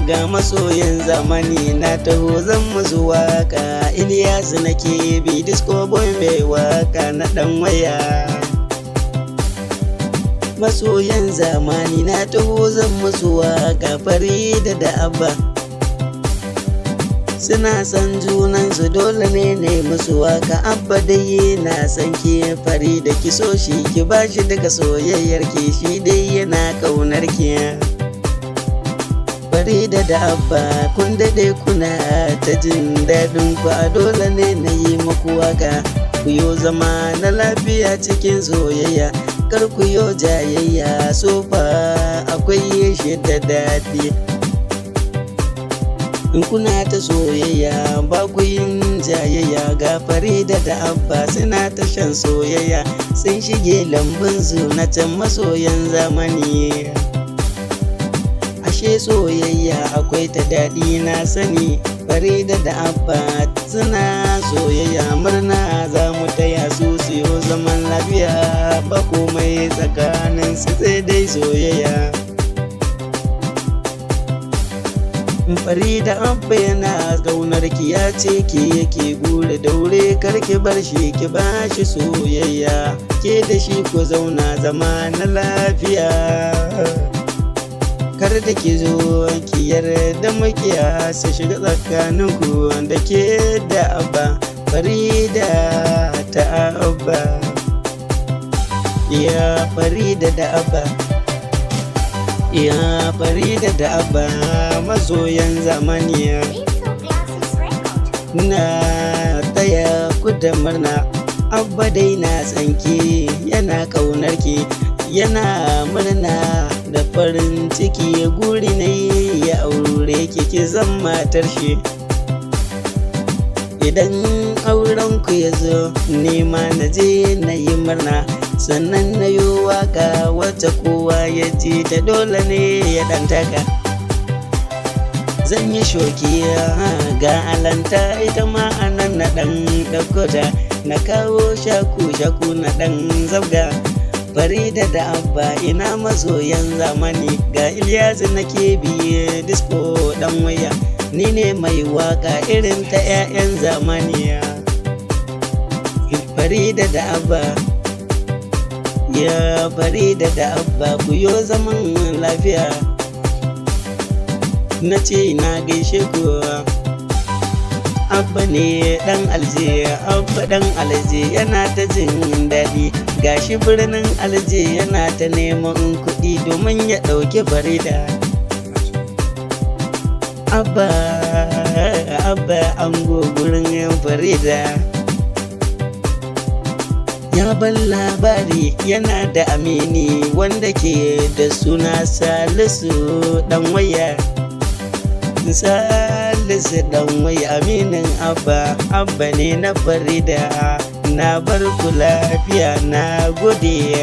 Ga masoyin zamani na taho zan musu waka. Ilyasu nake bi disco boy mai waka na dan waya. Masoyan zamani na taho zan musu waka. Farida da Abba suna san junansu, dole ne musu waka. Abba dai na san ki, Farida ki so shi, ki bashi daga soyayyar ki, shi dai yana kaunar ki. Farida da Abba kun daɗe kuna ta jin daɗin ku, a dole ne na yi muku waka. Ku yo zama na lafiya cikin soyayya, kar ku yo jayayya, so fa akwai shi da daɗi. In kuna ta soyayya ba ku yin jayayya, ga Farida da Abba suna ta shan soyayya, sun shige lambun su na can masoyan zamani. Ashe soyayya akwai ta daɗi na sani. Farida da Abba suna soyayya, murna za mu taya su siyo zaman lafiya, ba komai tsakanin su sai dai soyayya. Farida Abba yana ƙaunar ki, ya ce ki yake gure, daure karki bar shi, ki bashi soyayya, ke da shi ku zauna zama na lafiya. Kar da ki zo ki yarda makiya su shiga tsakaninku, da ke da Abba. Farida ta Abba, ya Farida da Abba, ya Farida da Abba masoyan zamani. Na taya ku da murna, Abba dai na tsanki, yana kaunar ki, yana murna da farin ciki, guri ne ya aure ki, ki zan matar shi. Idan auren ku ya zo nema na je na yi murna, sannan na yi waka wacce kowa ya ji ta, dole ne ya ɗan taka. Zan yi shoki ga alanta, ita ma anan na ɗan ɗaukota, na kawo shaku na ɗan zabga. Farida da Abba ina masoyan zamani, ga Ilyasu nake biye disco dan waya, ni ne mai waka irin ta 'ya'yan zamani. Farida da Abba, ya Farida da Abba ku yo zaman lafiya, na ce na gaishe ku. Abba ne dan Alje, Abba dan Alje yana ta jin daɗi, gashi birnin Alje yana ta neman kuɗi domin ya ɗauki Farida. Abba ango gurin Farida, ya ban labari yana da amini wanda ke da suna Salisu dan waya. Salisu dan waya aminin Abba, Abba ne na Farida, na bar ku lafiya, na gode.